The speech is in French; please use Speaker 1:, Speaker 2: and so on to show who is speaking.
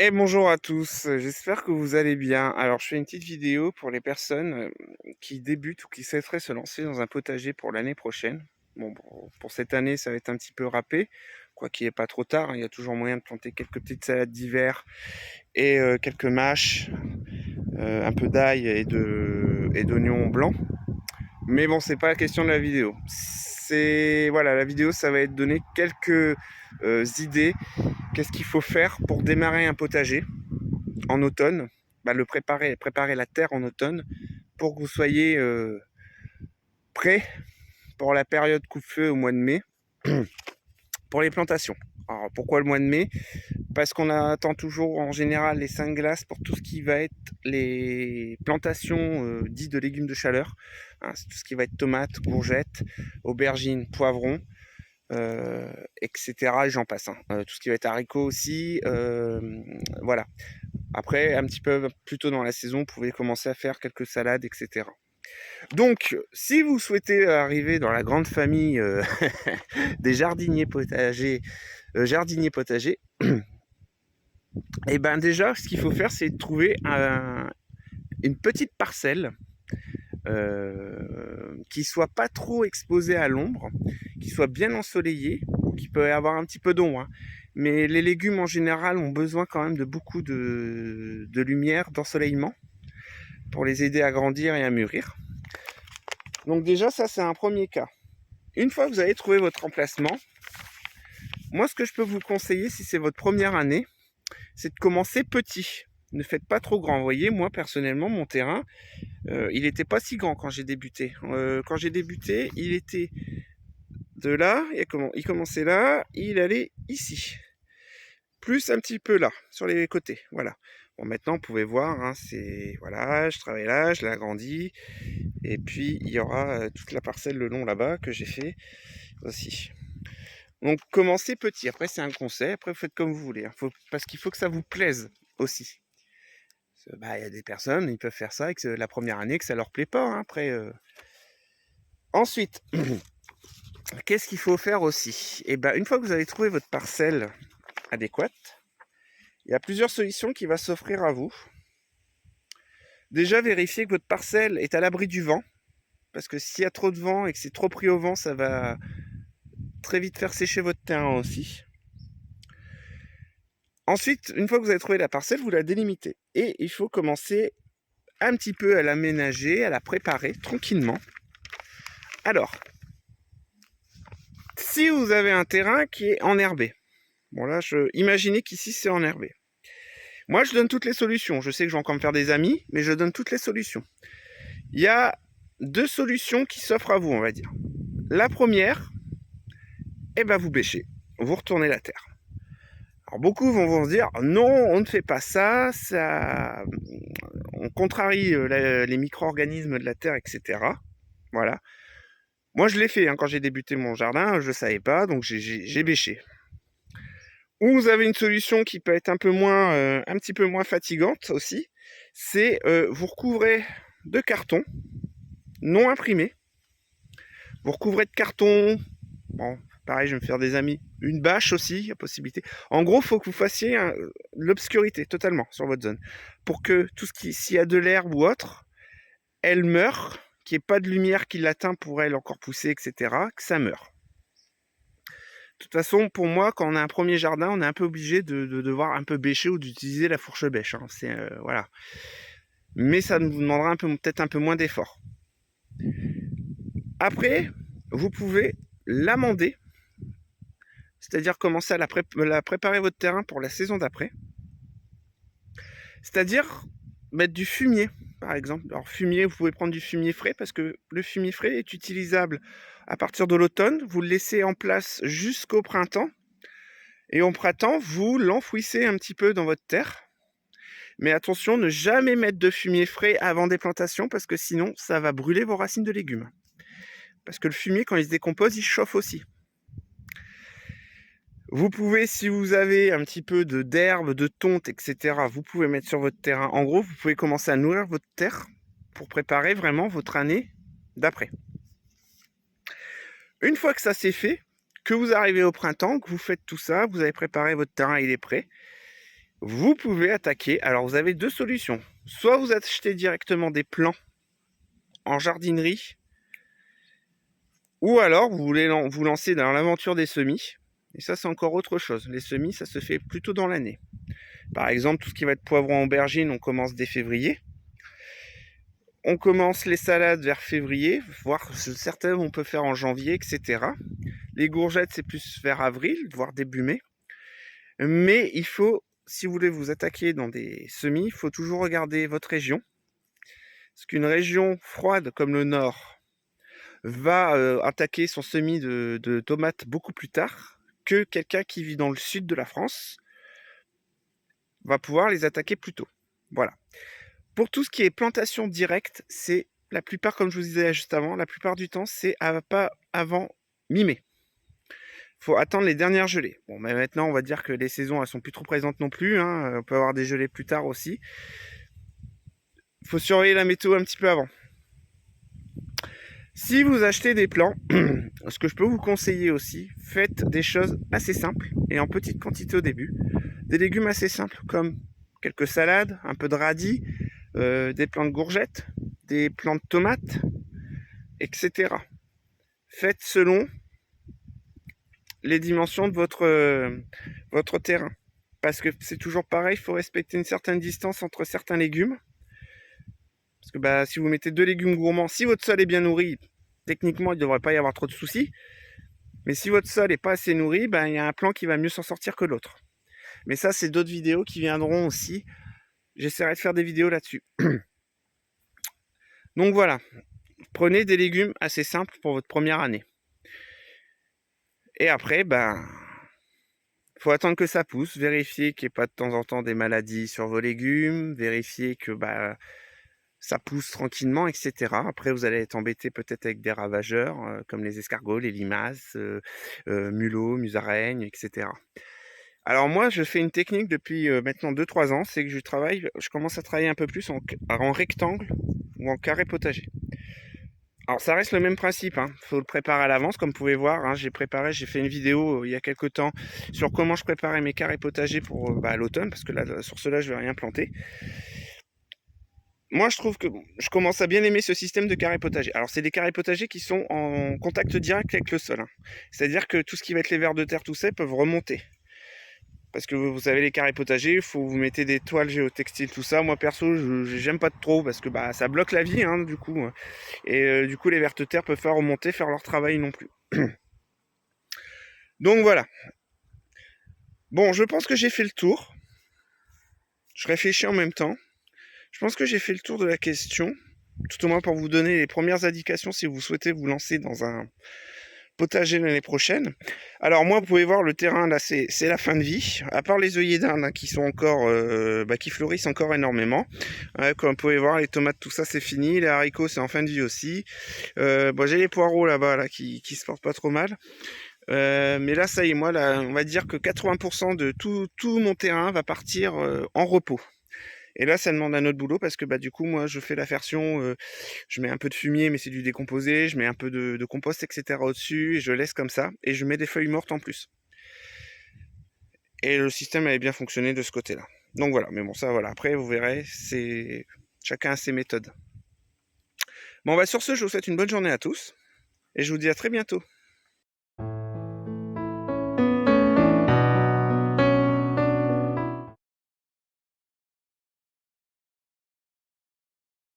Speaker 1: Et bonjour à tous, j'espère que vous allez bien. Alors je fais une petite vidéo pour les personnes, qui débutent ou qui souhaiteraient se lancer dans un potager pour l'année prochaine. Bon, pour cette année, ça va être un petit peu râpé, quoi qu'il est pas trop tard, hein. Il y a toujours moyen de planter quelques petites salades d'hiver et quelques mâches, un peu d'ail et d'oignons blancs. Mais bon, c'est pas la question de la vidéo. C'est voilà, la vidéo, ça va être donner quelques, idées. Qu'est-ce qu'il faut faire pour démarrer un potager en automne, préparer la terre en automne pour que vous soyez prêts pour la période coupe-feu au mois de mai pour les plantations. Alors pourquoi le mois de mai? Parce qu'on attend toujours en général les 5 glaces pour tout ce qui va être les plantations dites de légumes de chaleur. Hein, c'est tout ce qui va être tomates, courgettes, aubergines, poivrons, etc. Et j'en passe. Hein. Tout ce qui va être haricots aussi. Voilà. Après, un petit peu plus tôt dans la saison, vous pouvez commencer à faire quelques salades, etc. Donc, si vous souhaitez arriver dans la grande famille des jardiniers potagers, et ben déjà, ce qu'il faut faire, c'est trouver une petite parcelle qui soit pas trop exposée à l'ombre, qui soit bien ensoleillée, qui peut avoir un petit peu d'ombre. Hein. Mais les légumes en général ont besoin quand même de beaucoup de lumière, d'ensoleillement pour les aider à grandir et à mûrir. Donc déjà, ça c'est un premier cas. Une fois que vous avez trouvé votre emplacement, moi ce que je peux vous conseiller si c'est votre première année, c'est de commencer petit. Ne faites pas trop grand. Vous voyez, moi personnellement, mon terrain, il n'était pas si grand quand j'ai débuté. Quand j'ai débuté, il était de là, il commençait là, il allait ici. Plus un petit peu là, sur les côtés. Voilà. Bon, maintenant, vous pouvez voir, hein, c'est voilà, je travaille là, je l'ai agrandi. Et puis, il y aura toute la parcelle le long là-bas que j'ai fait aussi. Donc, commencez petit. Après, c'est un conseil. Après, vous faites comme vous voulez. Hein. Parce qu'il faut que ça vous plaise aussi. Bah, il y a des personnes, ils peuvent faire ça et que la première année, que ça leur plaît pas. Hein. Après, ensuite, qu'est-ce qu'il faut faire aussi? Et ben, une fois que vous avez trouvé votre parcelle adéquate, il y a plusieurs solutions qui vont s'offrir à vous. Déjà, vérifiez que votre parcelle est à l'abri du vent. Parce que s'il y a trop de vent et que c'est trop pris au vent, ça va très vite faire sécher votre terrain aussi. Ensuite, une fois que vous avez trouvé la parcelle, vous la délimitez. Et il faut commencer un petit peu à l'aménager, à la préparer tranquillement. Alors, si vous avez un terrain qui est enherbé, bon là, imaginez qu'ici c'est enherbé. Moi, je donne toutes les solutions. Je sais que je vais encore me faire des amis, mais je donne toutes les solutions. Il y a deux solutions qui s'offrent à vous, on va dire. La première, vous bêchez, vous retournez la terre. Alors beaucoup vont se dire non, on ne fait pas ça, on contrarie les micro-organismes de la terre, etc. Voilà. Moi je l'ai fait hein, quand j'ai débuté mon jardin, je ne savais pas, donc j'ai bêché. Ou vous avez une solution qui peut être un petit peu moins fatigante aussi, c'est vous recouvrez de carton non imprimé. Vous recouvrez de carton, bon, pareil, je vais me faire des amis. Une bâche aussi, il y a possibilité. En gros, il faut que vous fassiez l'obscurité totalement sur votre zone. Pour que tout s'il y a de l'herbe ou autre, elle meurt, qu'il n'y ait pas de lumière qui l'atteint pour elle encore pousser, etc., que ça meure. De toute façon, pour moi, quand on a un premier jardin, on est un peu obligé de devoir un peu bêcher ou d'utiliser la fourche bêche. Hein. Voilà. Mais ça nous demandera peut-être un peu moins d'effort. Après, vous pouvez l'amender, c'est-à-dire commencer à préparer votre terrain pour la saison d'après. C'est-à-dire mettre du fumier, par exemple. Alors fumier, vous pouvez prendre du fumier frais parce que le fumier frais est utilisable à partir de l'automne. Vous le laissez en place jusqu'au printemps. Et au printemps, vous l'enfouissez un petit peu dans votre terre. Mais attention, ne jamais mettre de fumier frais avant des plantations parce que sinon, ça va brûler vos racines de légumes. Parce que le fumier, quand il se décompose, il chauffe aussi. Vous pouvez, si vous avez un petit peu d'herbe, de tonte, etc., vous pouvez mettre sur votre terrain. En gros, vous pouvez commencer à nourrir votre terre pour préparer vraiment votre année d'après. Une fois que ça c'est fait, que vous arrivez au printemps, que vous faites tout ça, vous avez préparé votre terrain, il est prêt, vous pouvez attaquer. Alors vous avez deux solutions. Soit vous achetez directement des plants en jardinerie, ou alors vous voulez vous lancer dans l'aventure des semis. Et ça, c'est encore autre chose. Les semis, ça se fait plutôt dans l'année. Par exemple, tout ce qui va être poivron, aubergine, on commence dès février. On commence les salades vers février, voire certaines on peut faire en janvier, etc. Les courgettes, c'est plus vers avril, voire début mai. Mais il faut, si vous voulez vous attaquer dans des semis, il faut toujours regarder votre région. Parce qu'une région froide comme le nord va attaquer son semis de tomates beaucoup plus tard que quelqu'un qui vit dans le sud de la France va pouvoir les attaquer plus tôt. Voilà. Pour tout ce qui est plantation directe, c'est la plupart, comme je vous disais juste avant, la plupart du temps, c'est pas avant mi-mai. Il faut attendre les dernières gelées. Bon, mais maintenant, on va dire que les saisons, elles sont plus trop présentes non plus. On peut avoir des gelées plus tard aussi. Il faut surveiller la météo un petit peu avant. Si vous achetez des plants, ce que je peux vous conseiller aussi, faites des choses assez simples et en petite quantité au début. Des légumes assez simples comme quelques salades, un peu de radis, des plants de courgettes, des plants de tomates, etc. Faites selon les dimensions de votre terrain. Parce que c'est toujours pareil, il faut respecter une certaine distance entre certains légumes. Parce que si vous mettez 2 légumes gourmands, si votre sol est bien nourri, techniquement il ne devrait pas y avoir trop de soucis. Mais si votre sol n'est pas assez nourri, il y a un plant qui va mieux s'en sortir que l'autre. Mais ça, c'est d'autres vidéos qui viendront aussi. J'essaierai de faire des vidéos là-dessus. Donc voilà, prenez des légumes assez simples pour votre première année. Et après, faut attendre que ça pousse, vérifier qu'il n'y ait pas de temps en temps des maladies sur vos légumes, vérifier que ça pousse tranquillement, etc. Après, vous allez être embêté peut-être avec des ravageurs, comme les escargots, les limaces, mulots, musaraignes, etc. Alors moi, je fais une technique depuis maintenant 2-3 ans, c'est que je commence à travailler un peu plus en rectangle ou en carré potager. Alors ça reste le même principe, faut le préparer à l'avance, comme vous pouvez voir, j'ai fait une vidéo il y a quelques temps sur comment je préparais mes carrés potagers pour l'automne, parce que là, sur cela, je vais rien planter. Moi, je trouve que je commence à bien aimer ce système de carrés potagers. Alors, c'est des carrés potagers qui sont en contact direct avec le sol. C'est-à-dire que tout ce qui va être les vers de terre, tout ça, peuvent remonter. Parce que vous savez, les carrés potagers, vous mettez des toiles géotextiles, tout ça. Moi, perso, j'aime pas trop parce que ça bloque la vie, du coup. Et du coup, les vers de terre peuvent pas remonter, faire leur travail non plus. Donc, voilà. Bon, je pense que j'ai fait le tour. Je réfléchis en même temps. Je pense que j'ai fait le tour de la question, tout au moins pour vous donner les premières indications si vous souhaitez vous lancer dans un potager l'année prochaine. Alors moi, vous pouvez voir le terrain là, c'est la fin de vie. À part les œillets d'Inde qui sont encore, qui fleurissent encore énormément. Comme vous pouvez voir, les tomates, tout ça, c'est fini. Les haricots, c'est en fin de vie aussi. J'ai les poireaux là-bas qui se portent pas trop mal. Mais là, ça y est, moi, là, on va dire que 80% de tout mon terrain va partir en repos. Et là, ça demande un autre boulot parce que du coup, moi, je fais la version, je mets un peu de fumier, mais c'est du décomposé, je mets un peu de compost, etc. au-dessus, et je laisse comme ça, et je mets des feuilles mortes en plus. Et le système avait bien fonctionné de ce côté-là. Donc voilà, mais bon, ça, voilà. Après, vous verrez, chacun a ses méthodes. Bon, sur ce, je vous souhaite une bonne journée à tous, et je vous dis à très bientôt.